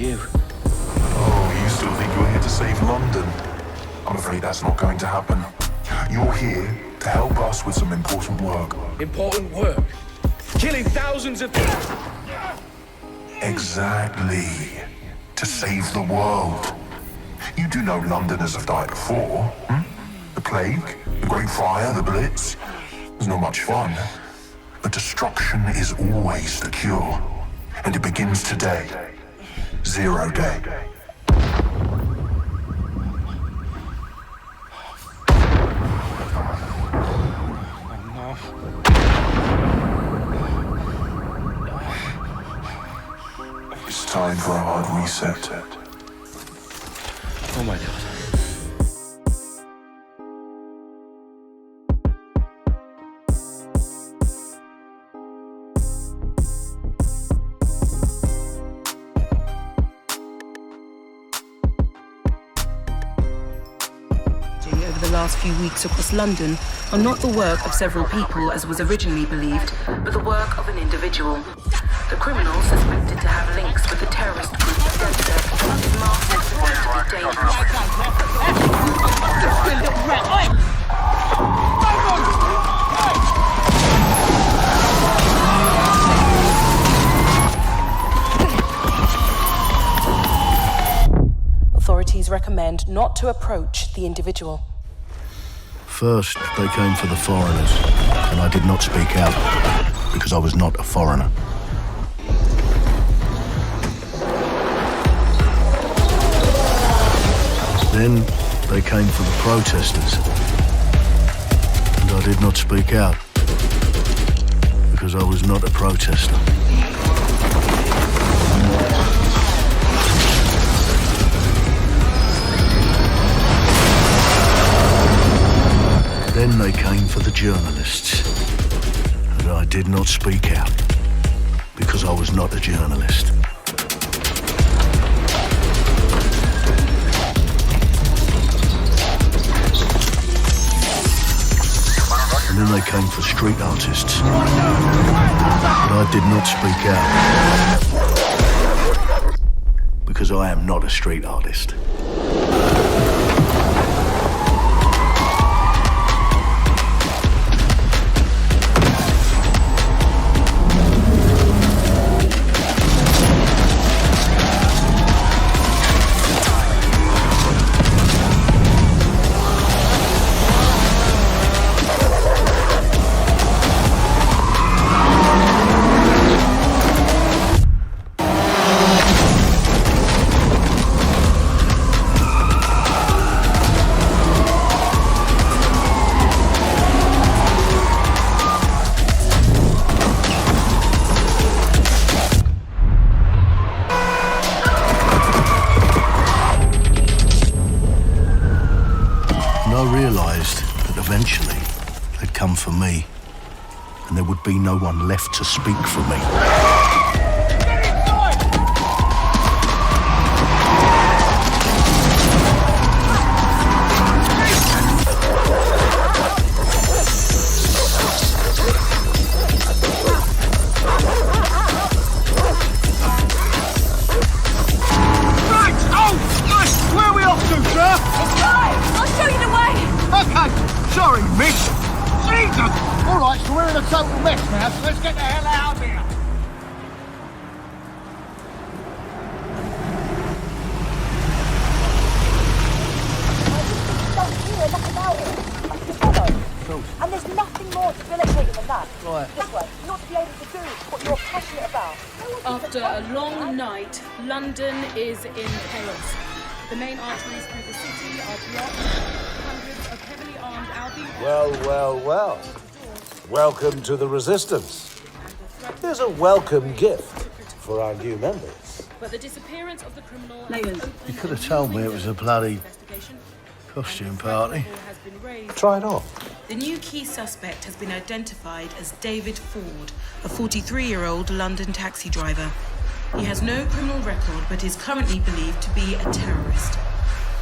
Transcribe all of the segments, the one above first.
you? Oh, you still think you're here to save London? I'm afraid that's not going to happen. You're here to help us with some important work. Important work? Killing thousands of people? Exactly. To save the world. You do know Londoners have died before, hmm? The plague, the Great Fire, the Blitz. It's not much fun. But destruction is always the cure. And it begins today. 0 day. It's time for a hard reset. Oh my God. Over the last few weeks across London are not the work of several people as was originally believed, but the work of an individual. The criminal suspected to have links with the terrorist group DevSec is masked as supposed to be dangerous. Authorities recommend not to approach the individual. First, they came for the foreigners, and I did not speak out, because I was not a foreigner. Then, they came for the protesters, and I did not speak out, because I was not a protester. Then they came for the journalists, and I did not speak out, because I was not a journalist. And then they came for street artists, but I did not speak out, because I am not a street artist. Eventually, they'd come for me, and there would be no one left to speak for me. Right! Oh! Nice! Where are we off to, sir? It's time! I'll show you the way! Okay, sorry, miss. Jesus! All right, so we're in a total mess now, so let's get the hell out of here. Don't hear enough about it. You follow? And there's nothing more debilitating than that. Right. This way, not to be able to do what you're passionate about. After a long night, London is in chaos. The main arteries through the city are blocked. Hundreds of heavily armed Albion... Well. Welcome to the Resistance. Here's a welcome gift for our new members. But the disappearance of the criminal... You could have told me it was a bloody costume party. Try it on. The new key suspect has been identified as David Ford, a 43-year-old London taxi driver. He has no criminal record, but is currently believed to be a terrorist.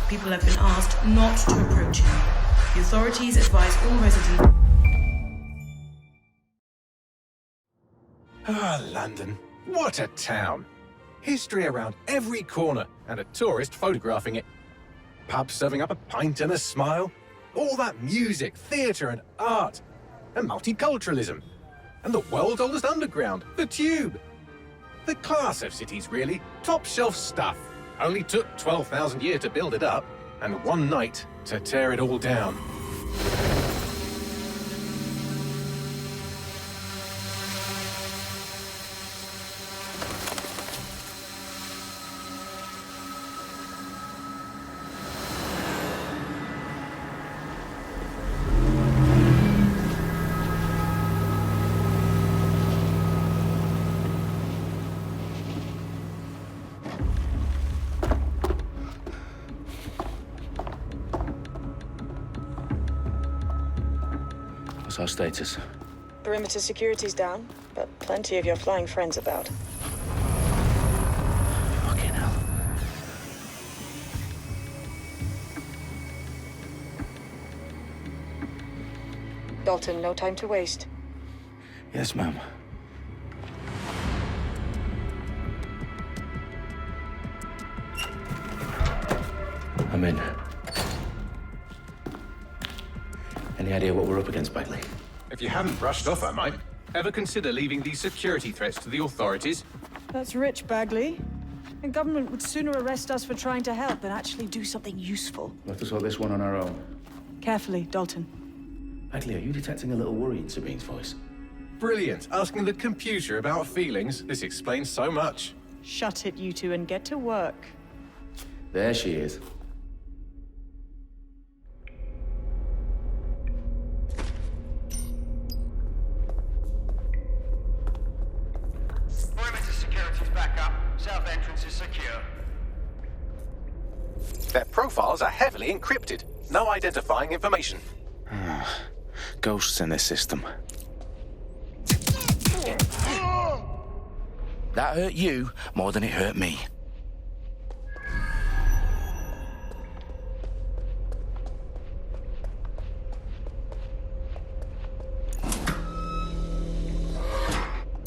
People have been asked not to approach him. The authorities advise all residents... Ah, London. What a town. History around every corner, and a tourist photographing it. Pubs serving up a pint and a smile. All that music, theatre and art. And multiculturalism. And the world's oldest underground, the Tube. The class of cities, really. Top shelf stuff. Only took 12,000 years to build it up, and one night to tear it all down. What's our status? Perimeter security's down, but plenty of your flying friends about. Fucking hell. Dalton, no time to waste. Yes, ma'am. I'm in. Any idea what we're up against, Bagley? If you haven't brushed off, I might. Ever consider leaving these security threats to the authorities? That's rich, Bagley. The government would sooner arrest us for trying to help than actually do something useful. We'll have to sort this one on our own. Carefully, Dalton. Bagley, are you detecting a little worry in Sabine's voice? Brilliant. Asking the computer about feelings. This explains so much. Shut it, you two, and get to work. There she is. Perimeter security's back up. South entrance is secure. Their profiles are heavily encrypted. No identifying information. Ghosts in this system. That hurt you more than it hurt me.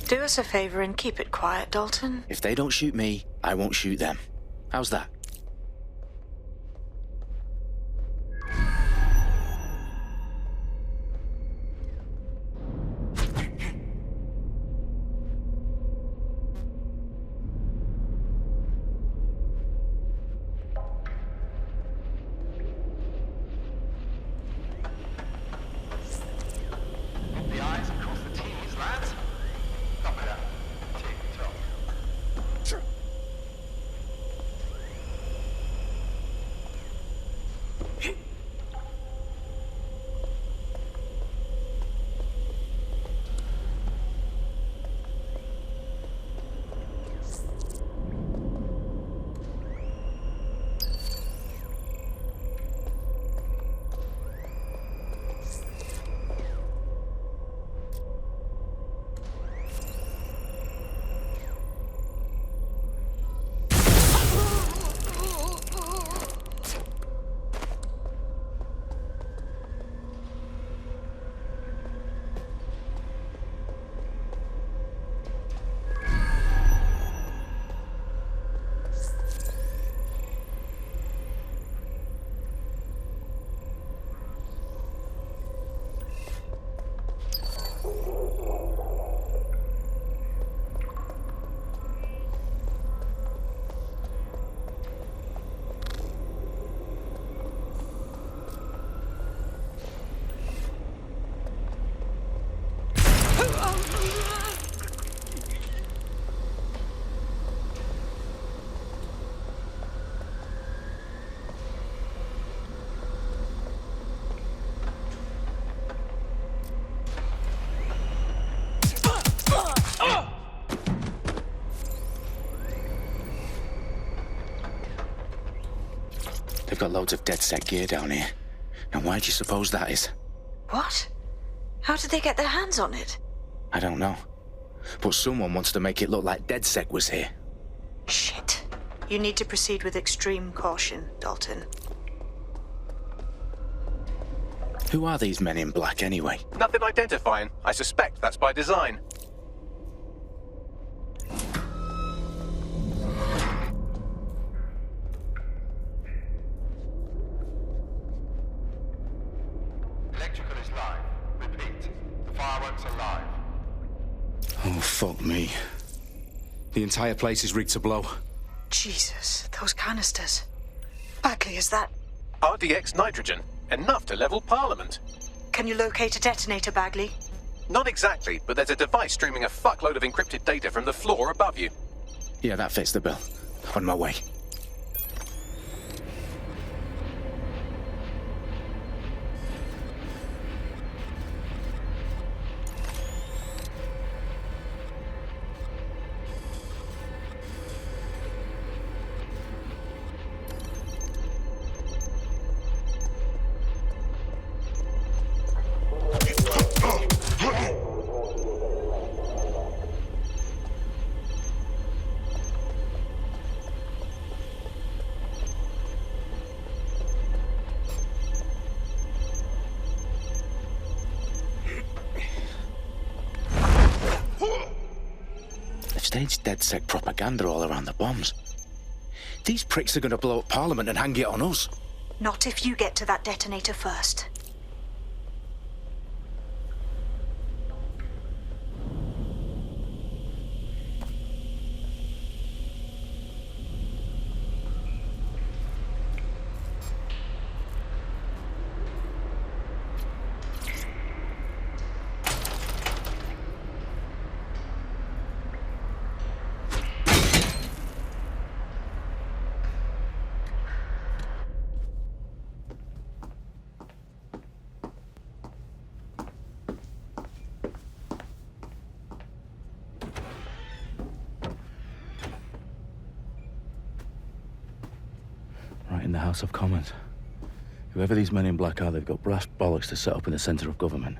Do us a favor and keep it quiet, Dalton. If they don't shoot me, I won't shoot them. How's that? The eyes across the T's, lads. Copy that. Tick-tock. They've got loads of dead-set gear down here. Now why do you suppose that is? What? How did they get their hands on it? I don't know. But someone wants to make it look like DedSec was here. Shit. You need to proceed with extreme caution, Dalton. Who are these men in black anyway? Nothing identifying. I suspect that's by design. Oh, fuck me. The entire place is rigged to blow. Jesus, those canisters. Bagley, is that... RDX nitrogen, enough to level Parliament. Can you locate a detonator, Bagley? Not exactly, but there's a device streaming a fuckload of encrypted data from the floor above you. Yeah, that fits the bill. On my way. Staged DedSec propaganda all around the bombs. These pricks are going to blow up Parliament and hang it on us. Not if you get to that detonator first. Right in the House of Commons. Whoever these men in black are, they've got brass bollocks to set up in the centre of government.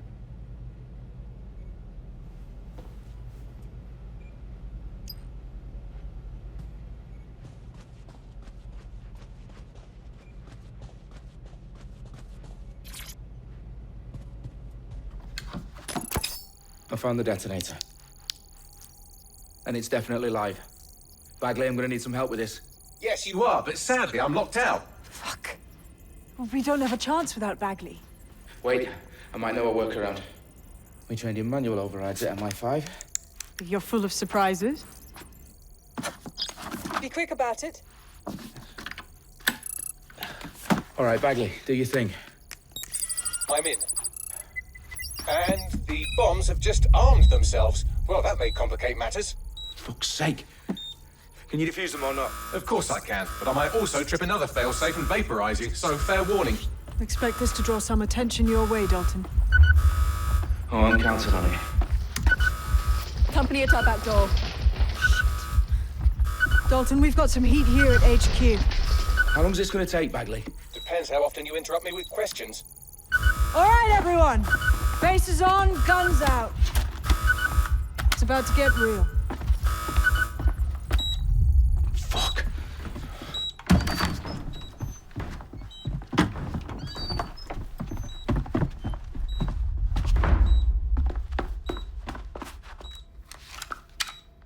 I found the detonator. And it's definitely live. Bagley, I'm gonna need some help with this. Yes, you are, but sadly I'm locked out. Fuck. We don't have a chance without Bagley. Wait, I might know a workaround. We trained in manual overrides at MI5. You're full of surprises. Be quick about it. All right, Bagley, do your thing. I'm in. And the bombs have just armed themselves. Well, that may complicate matters. Fuck's sake. Can you defuse them or not? Of course I can, but I might also trip another failsafe and vaporize you, so fair warning. Expect this to draw some attention your way, Dalton. Oh, I'm counting on it. Company at our back door. Dalton, we've got some heat here at HQ. How long's this gonna take, Bagley? Depends how often you interrupt me with questions. All right, everyone. Faces on, guns out. It's about to get real. Fuck.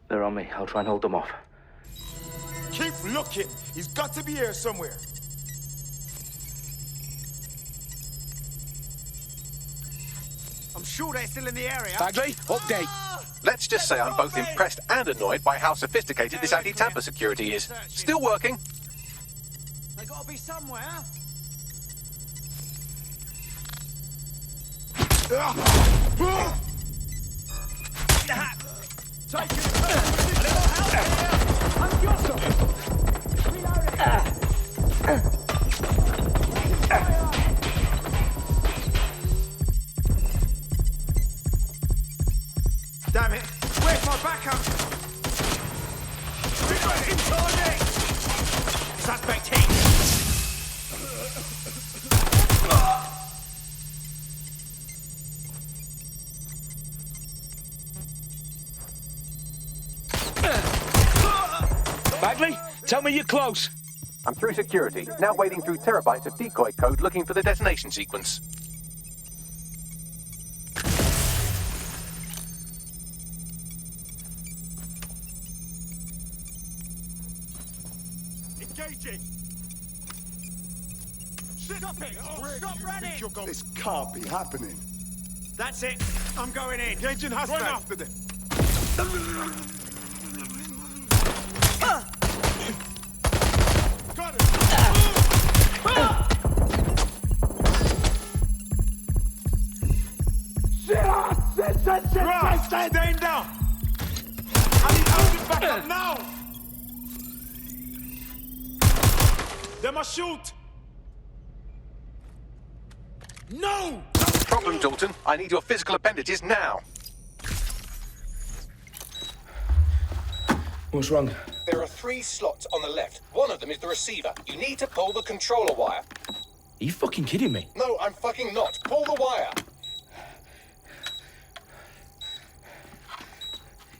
They're on me. I'll try and hold them off. Keep looking. He's got to be here somewhere. I'm sure they're still in the area. Bagley, update. Let's just say I'm both impressed and annoyed by how sophisticated this anti-tamper security is. Still working. They gotta be somewhere. Take it. A little help here. I'm got Reloading. Damn it! Where's my backup? Reloading target! Suspect hit! Bagley, tell me you're close. I'm through security, now wading through terabytes of decoy code looking for the detonation sequence. Engaging! Stop it! Stop running! This can't be happening. That's it. I'm going in. Engaging hostile. Run after them. Staying down! I need urgent backup now! They must shoot! No! Problem, Dalton. I need your physical appendages now. What's wrong? There are 3 slots on the left. One of them is the receiver. You need to pull the controller wire. Are you fucking kidding me? No, I'm fucking not. Pull the wire.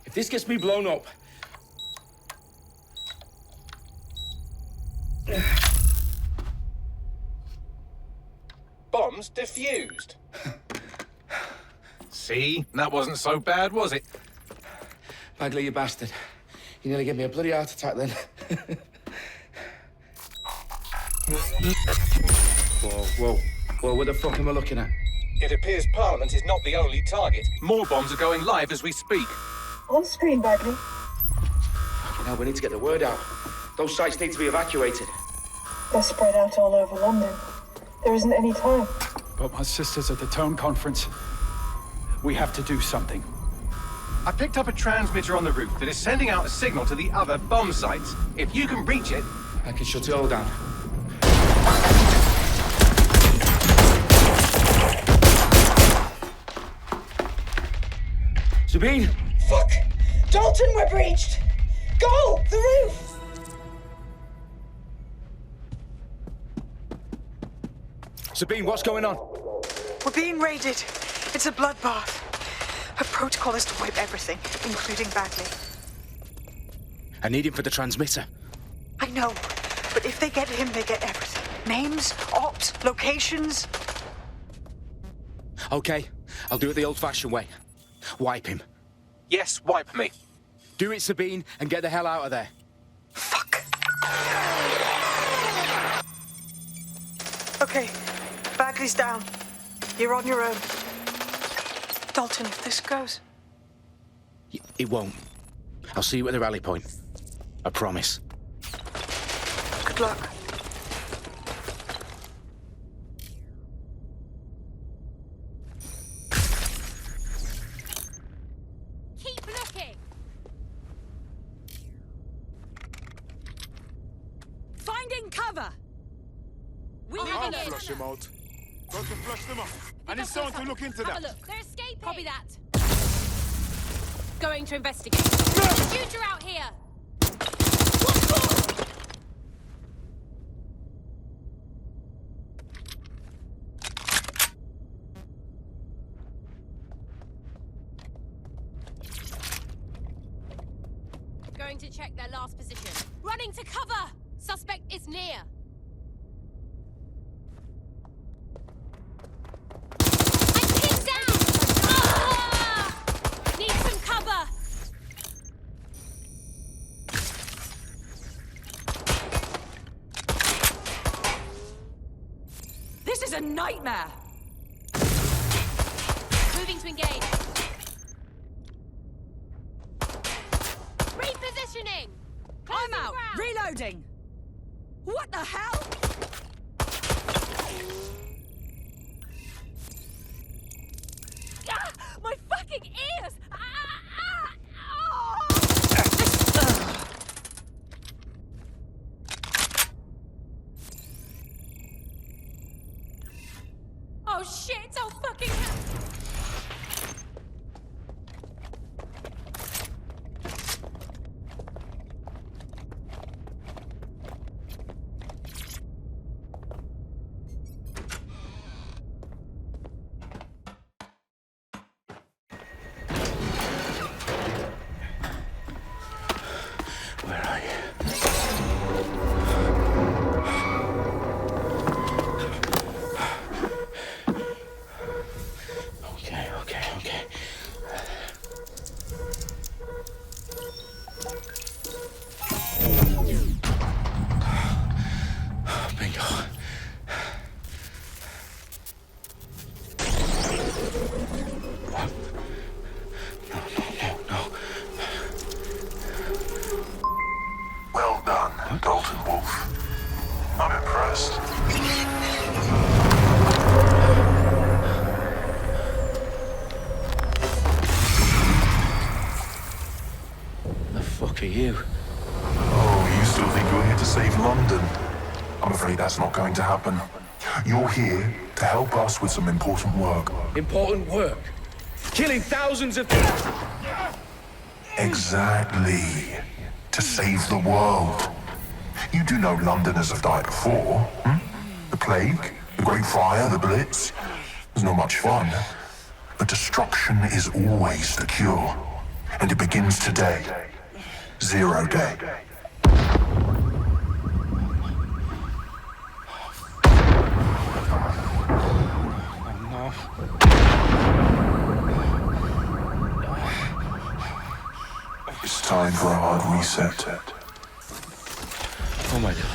If this gets me blown up... Bombs defused. See? That wasn't so bad, was it? Bagley, you bastard. You nearly gave me a bloody heart attack then. Whoa, what the fuck am I looking at? It appears Parliament is not the only target. More bombs are going live as we speak. On screen, Bagley. Now we need to get the word out. Those sites need to be evacuated. They're spread out all over London. There isn't any time. But my sister's at the town conference. We have to do something. I picked up a transmitter on the roof that is sending out a signal to the other bomb sites. If you can reach it... I can shut it all down. Sabine! Fuck! Dalton, we're breached! Go! The roof! Sabine, what's going on? We're being raided. It's a bloodbath. Her protocol is to wipe everything, including Bagley. I need him for the transmitter. I know, but if they get him, they get everything. Names, ops, locations. Okay, I'll do it the old-fashioned way. Wipe him. Yes, wipe me. Do it, Sabine, and get the hell out of there. Fuck. Okay, Bagley's down. You're on your own. Dalton, if this goes... It won't. I'll see you at the rally point. I promise. Good luck. Keep looking! Finding cover! I'll flush him out. Got to flush them out. I need someone to look into that. Have a look. They're escaping. Copy that. Going to investigate. Future out here. Going to check their last position. Running to cover! Suspect is near. I'm pinned down! Ah! Need some cover! This is a nightmare! Moving to engage. Repositioning! I'm out! Reloading! What the hell? Ah, my fucking ears! Oh shit, it's all fucking hell! fuck are you? Oh, you still think you're here to save London? I'm afraid that's not going to happen. You're here to help us with some important work. Important work? Killing thousands of people? Exactly. To save the world. You do know Londoners have died before, hmm? The plague, the Great Fire, the Blitz. It's not much fun. But destruction is always the cure. And it begins today. 0 day. It's time for a hard reset. Oh my god.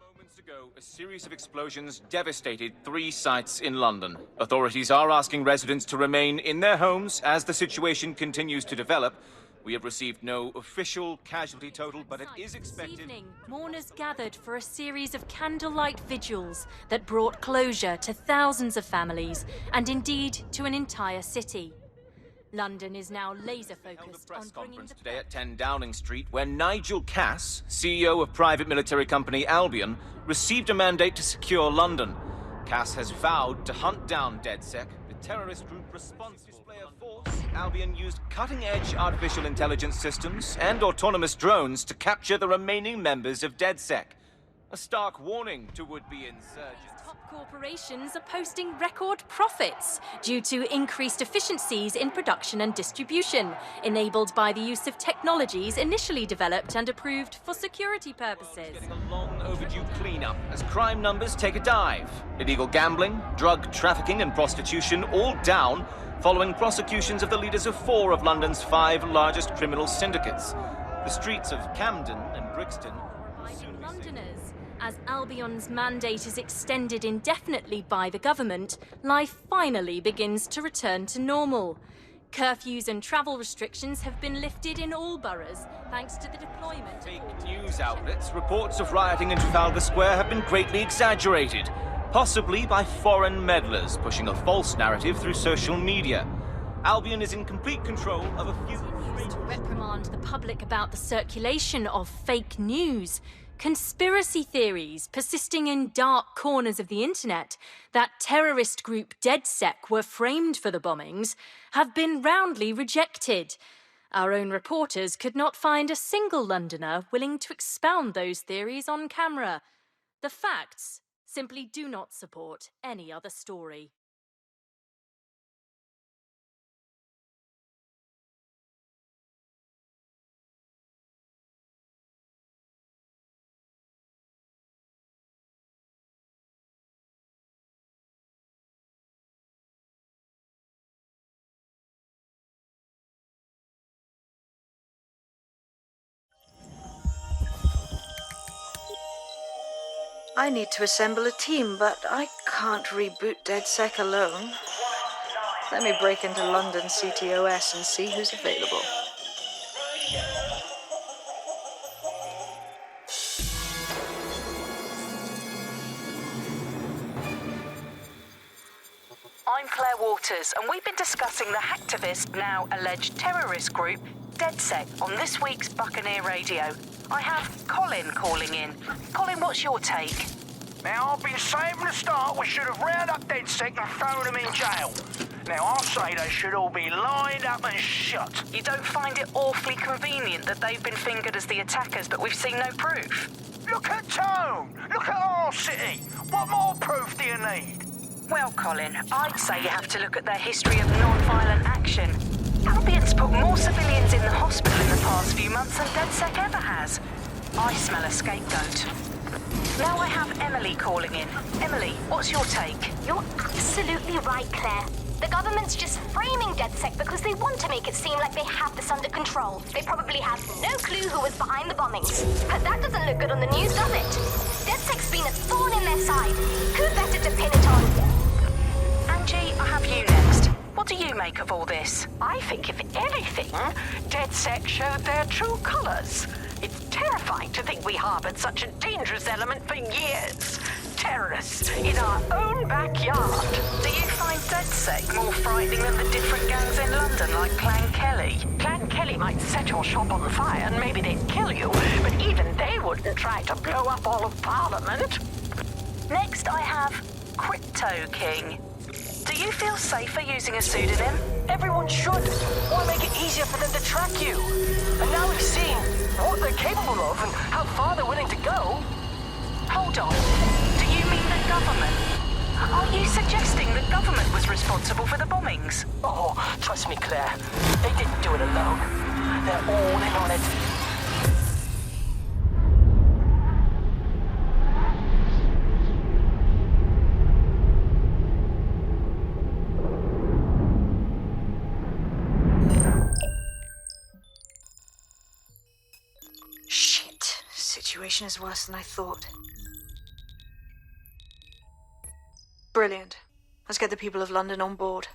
Moments ago, a series of explosions devastated 3 sites in London. Authorities are asking residents to remain in their homes as the situation continues to develop. We have received no official casualty total, but it is expected... This evening, mourners gathered for a series of candlelight vigils that brought closure to thousands of families, and indeed to an entire city. London is now laser-focused on bringing the... today at 10 Downing Street, where Nigel Cass, CEO of private military company Albion, received a mandate to secure London. Cass has vowed to hunt down DedSec, the terrorist group responsible for display of force. Albion used cutting-edge artificial intelligence systems and autonomous drones to capture the remaining members of DedSec. A stark warning to would-be insurgents. Top corporations are posting record profits due to increased efficiencies in production and distribution, enabled by the use of technologies initially developed and approved for security purposes. Getting a long overdue cleanup as crime numbers take a dive. Illegal gambling, drug trafficking and prostitution all down following prosecutions of the leaders of 4 of London's 5 largest criminal syndicates. The streets of Camden and Brixton Londoners. As Albion's mandate is extended indefinitely by the government, life finally begins to return to normal. Curfews and travel restrictions have been lifted in all boroughs, thanks to the deployment... Fake news outlets, reports of rioting in Trafalgar Square have been greatly exaggerated, possibly by foreign meddlers pushing a false narrative through social media. Albion is in complete control of a few... To reprimand the public about the circulation of fake news. Conspiracy theories persisting in dark corners of the internet that terrorist group DedSec were framed for the bombings have been roundly rejected. Our own reporters could not find a single Londoner willing to expound those theories on camera. The facts simply do not support any other story. I need to assemble a team, but I can't reboot DedSec alone. Let me break into London CTOS and see who's available. I'm Claire Waters, and we've been discussing the hacktivist, now alleged terrorist group, DedSec, on this week's Buccaneer Radio. I have Colin calling in. Colin, what's your take? Now, I've been saying from the start we should have rounded up DedSec and thrown them in jail. Now, I'll say they should all be lined up and shot. You don't find it awfully convenient that they've been fingered as the attackers, but we've seen no proof? Look at Tone! Look at our city! What more proof do you need? Well, Colin, I'd say you have to look at their history of non-violent action. Albion's put more civilians in the hospital in the past few months than DedSec ever has. I smell a scapegoat. Now I have Emily calling in. Emily, what's your take? You're absolutely right, Claire. The government's just framing DedSec because they want to make it seem like they have this under control. They probably have no clue who was behind the bombings. But that doesn't look good on the news, does it? DedSec's been a thorn in their side. Who better to pin it on? Angie, I have you next. What do you make of all this? I think, if anything, DedSec showed their true colours. It's terrifying to think we harbored such a dangerous element for years. Terrorists in our own backyard. Do you find DedSec more frightening than the different gangs in London, like Clan Kelly? Clan Kelly might set your shop on fire and maybe they'd kill you, but even they wouldn't try to blow up all of Parliament. Next, I have Crypto King. Do you feel safer using a pseudonym? Everyone should. Why make it easier for them to track you? And now we've seen what they're capable of and how far they're willing to go. Hold on. Do you mean the government? Are you suggesting the government was responsible for the bombings? Oh, trust me, Claire. They didn't do it alone. They're all in on it. Shit. Situation is worse than I thought. Brilliant. Let's get the people of London on board.